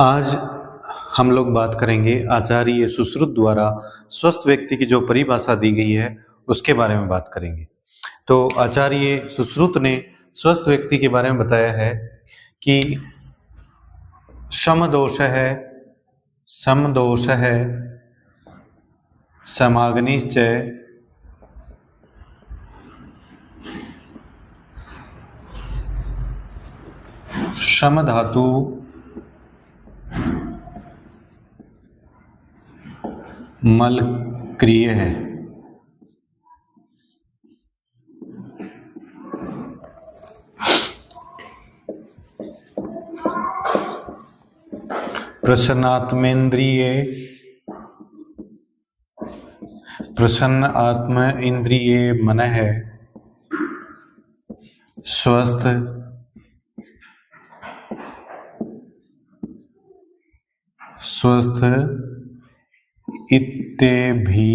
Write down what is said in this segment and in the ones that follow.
आज हम लोग बात करेंगे आचार्य सुश्रुत द्वारा स्वस्थ व्यक्ति की जो परिभाषा दी गई है उसके बारे में बात करेंगे। तो आचार्य सुश्रुत ने स्वस्थ व्यक्ति के बारे में बताया है कि समदोष है, समदोष है, समाग्निश्चय, समधातु, मलक्रिय है। प्रसन्नात्मेंद्रिय, प्रसन्न आत्म इंद्रिय मन है, स्वस्थ स्वस्थ इत्यभि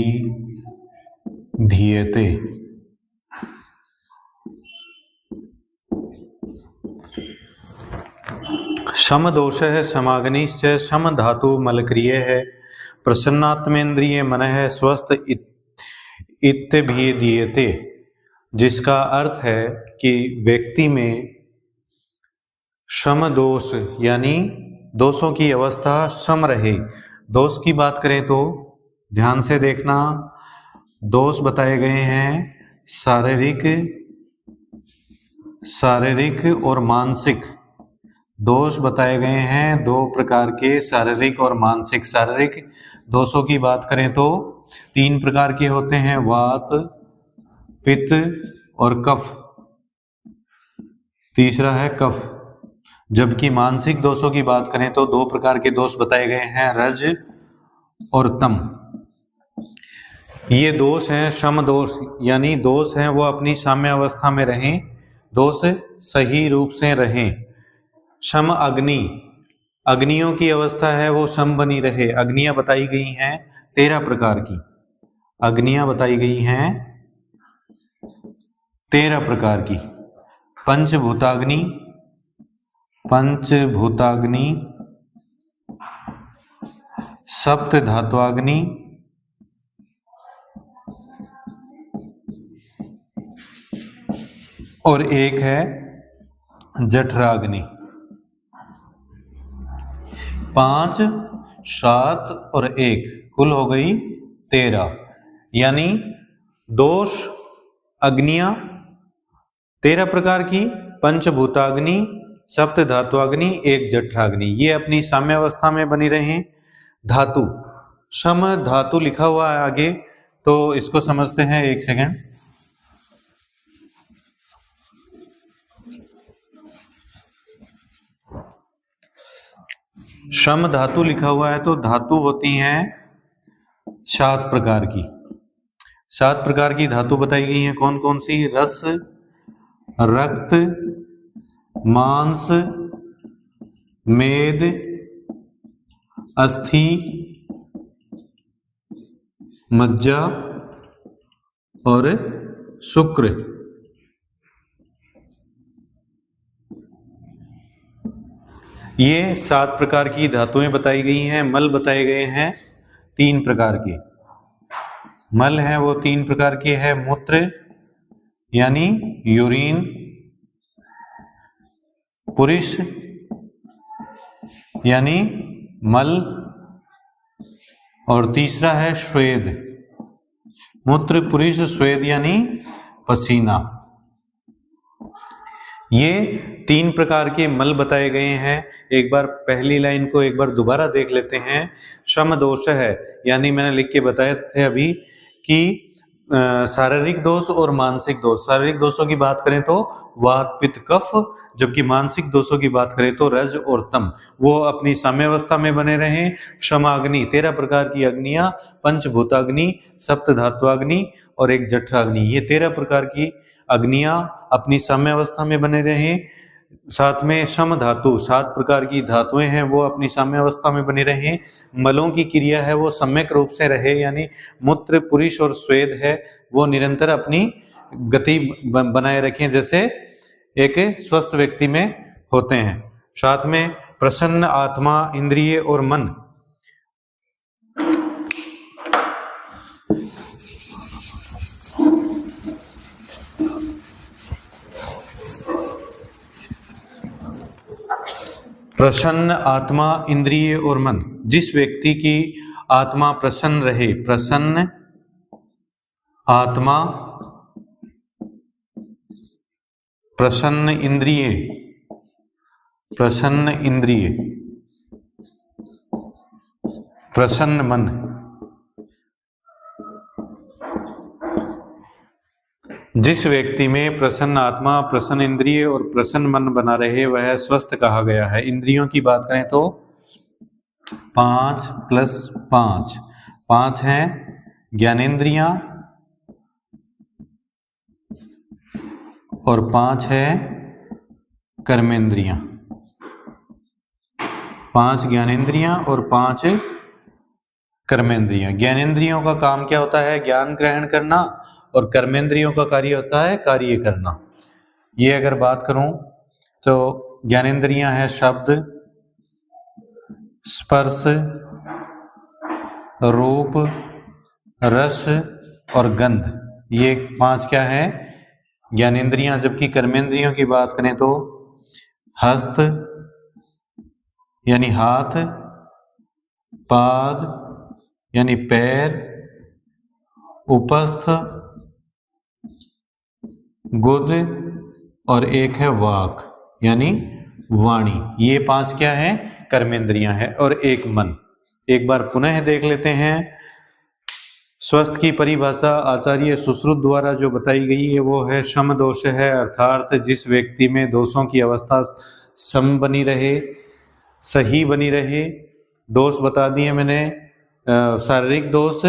धीयते। समदोष है, समाग्निश्च, सम धातु मलक्रिय है, प्रसन्नात्मेंद्रिय मन है, स्वस्थ इत्यभिधीयते, जिसका अर्थ है कि व्यक्ति में समदोष यानी दोषों की अवस्था सम रहे। दोष की बात करें तो ध्यान से देखना, दोष बताए गए हैं शारीरिक और मानसिक। दोष बताए गए हैं दो प्रकार के, शारीरिक और मानसिक। शारीरिक दोषों की बात करें तो 3 प्रकार के होते हैं, वात, पित्त और कफ। तीसरा है कफ। जबकि मानसिक दोषों की बात करें तो 2 प्रकार के दोष बताए गए हैं, रज और तम। ये दोष हैं सम दोष, यानी दोष हैं वो अपनी साम्य अवस्था में रहें, दोष सही रूप से रहें। सम अग्नि, अग्नियों की अवस्था है वो सम बनी रहे। अग्नियां बताई गई हैं 13 प्रकार की। अग्नियां बताई गई हैं 13 प्रकार की। पंचभूताग्नि, पंचभूताग्नि, सप्त धात्वाग्नि, और एक है जठराग्नि। 5, 7 और 1 कुल हो गई 13। यानी दोष अग्नियां 13 प्रकार की, पंचभूताग्नि, सप्त धात्वाग्नि, एक जठराग्नि, ये अपनी साम्यावस्था में बनी रहें। धातु, सम धातु लिखा हुआ है आगे, तो इसको समझते हैं। एक सेकेंड। सम धातु लिखा हुआ है तो धातु होती हैं 7 प्रकार की। 7 प्रकार की धातु बताई गई हैं। कौन कौन सी? रस, रक्त, मांस, मेद, अस्थि, मज्जा और शुक्र। ये 7 प्रकार की धातुएं बताई गई हैं। मल बताए गए हैं 3 प्रकार के। मल है वो 3 प्रकार के है, मूत्र यानी यूरिन, पुरुष यानी मल, और तीसरा है स्वेद। मूत्र, पुरुष, स्वेद यानी पसीना। ये 3 प्रकार के मल बताए गए हैं। एक बार पहली लाइन को एक बार दोबारा देख लेते हैं। सम दोष है, यानी मैंने लिख के बताए थे अभी कि शारीरिक दोष और मानसिक दोष। शारीरिक दोषों की बात करें तो वात, पित्त, कफ, जबकि मानसिक दोषों की बात करें तो रज और तम, वो अपनी साम्यावस्था में बने रहें। समाग्नि 13 प्रकार की अग्नियां, पंचभूताग्नि, सप्त धात्वाग्नि और एक जठराग्नि, ये 13 प्रकार की अग्नियां अपनी साम्यावस्था में बने रहें। साथ में सम धातु 7 प्रकार की धातुएं हैं वो अपनी साम्यावस्था में बनी रहें। मलों की क्रिया है वो सम्यक रूप से रहे, यानी मूत्र, पुरुष और स्वेद है वो निरंतर अपनी गति बनाए रखें, जैसे एक स्वस्थ व्यक्ति में होते हैं। साथ में प्रसन्न आत्मा, इंद्रिय और मन। प्रसन्न आत्मा, इंद्रिय और मन। जिस व्यक्ति की आत्मा प्रसन्न रहे, प्रसन्न आत्मा, प्रसन्न इंद्रिय, प्रसन्न इंद्रिय, प्रसन्न मन, जिस व्यक्ति में प्रसन्न आत्मा, प्रसन्न इंद्रिय और प्रसन्न मन बना रहे वह स्वस्थ कहा गया है। इंद्रियों की बात करें तो 5 + 5, 5 है ज्ञानेंद्रियां और 5 है कर्मेंद्रियां। 5 ज्ञानेंद्रियां और 5 कर्मेंद्रियां। ज्ञानेंद्रियों का काम क्या होता है? ज्ञान ग्रहण करना, और कर्मेंद्रियों का कार्य होता है कार्य करना। ये अगर बात करूं तो ज्ञानेंद्रियां है शब्द, स्पर्श, रूप, रस और गंध। ये 5 क्या है? ज्ञानेंद्रियां। जबकि कर्मेंद्रियों की बात करें तो हस्त यानी हाथ, पाद यानी पैर, उपस्थ, गुद और एक है वाक यानी वाणी। ये 5 क्या है? कर्मेंद्रियां हैं। और एक मन। एक बार पुनः देख लेते हैं। स्वस्थ की परिभाषा आचार्य सुश्रुत द्वारा जो बताई गई है वो है शम दोष है, अर्थात जिस व्यक्ति में दोषों की अवस्था सम बनी रहे, सही बनी रहे। दोष बता दिए मैंने। शारीरिक दोष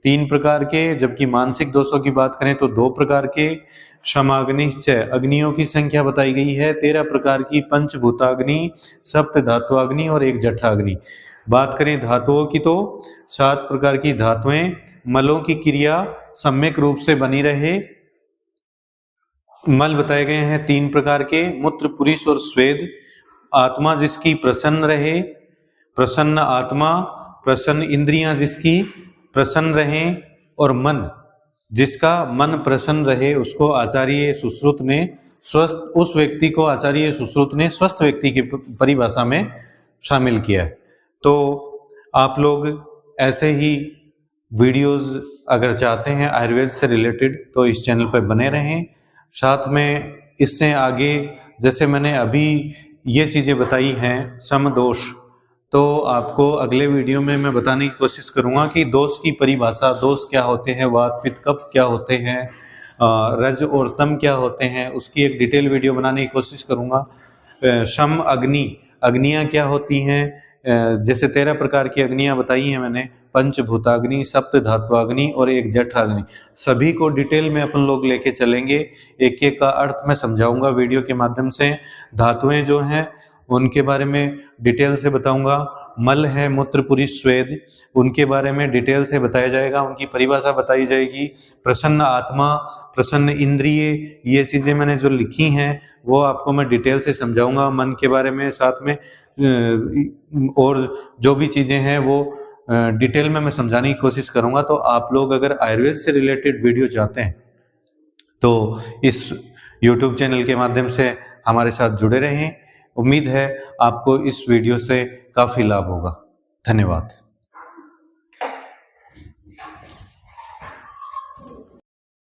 3 प्रकार के, जबकि मानसिक दोषों की बात करें तो 2 प्रकार के। क्षमाग्निश्चय, अग्नियों की संख्या बताई गई है 13 प्रकार की। पंचभूताग्नि, सप्त धात्वाग्नि और 1 जठराग्नि। बात करें धातुओं की तो 7 प्रकार की धातुएं। मलों की क्रिया सम्यक रूप से बनी रहे। मल बताए गए हैं 3 प्रकार के, मूत्र, पुरुष और स्वेद। आत्मा जिसकी प्रसन्न रहे, प्रसन्न आत्मा, प्रसन्न इंद्रियां जिसकी प्रसन्न रहें, और मन जिसका मन प्रसन्न रहे, उसको आचार्य सुश्रुत ने स्वस्थ, उस व्यक्ति को आचार्य सुश्रुत ने स्वस्थ व्यक्ति की परिभाषा में शामिल किया है। तो आप लोग ऐसे ही वीडियोस अगर चाहते हैं आयुर्वेद से रिलेटेड तो इस चैनल पर बने रहें। साथ में इससे आगे जैसे मैंने अभी ये चीज़ें बताई हैं सम दोष, तो आपको अगले वीडियो में मैं बताने की कोशिश करूंगा कि दोष की परिभाषा, दोष क्या होते हैं, वात पित्त कफ क्या होते हैं, रज और तम क्या होते हैं, उसकी एक डिटेल वीडियो बनाने की कोशिश करूंगा। शम अग्नि, अग्नियां क्या होती हैं, जैसे 13 प्रकार की अग्नियां बताई हैं मैंने, पंचभूताग्नि, सप्त धात्वाग्नि और 1 जठराग्नि। सभी को डिटेल में अपन लोग लेके चलेंगे, एक एक का अर्थ मैं समझाऊंगा वीडियो के माध्यम से। धातुएं जो हैं उनके बारे में डिटेल से बताऊंगा। मल है मूत्र, पुरुष, स्वेद, उनके बारे में डिटेल से बताया जाएगा, उनकी परिभाषा बताई जाएगी। प्रसन्न आत्मा, प्रसन्न इंद्रिय, ये चीजें मैंने जो लिखी हैं वो आपको मैं डिटेल से समझाऊंगा। मन के बारे में साथ में और जो भी चीजें हैं वो डिटेल में मैं समझाने की कोशिश करूंगा। तो आप लोग अगर आयुर्वेद से रिलेटेड वीडियो चाहते हैं तो इस YouTube चैनल के माध्यम से हमारे साथ जुड़े रहें। उम्मीद है आपको इस वीडियो से काफी लाभ होगा। धन्यवाद।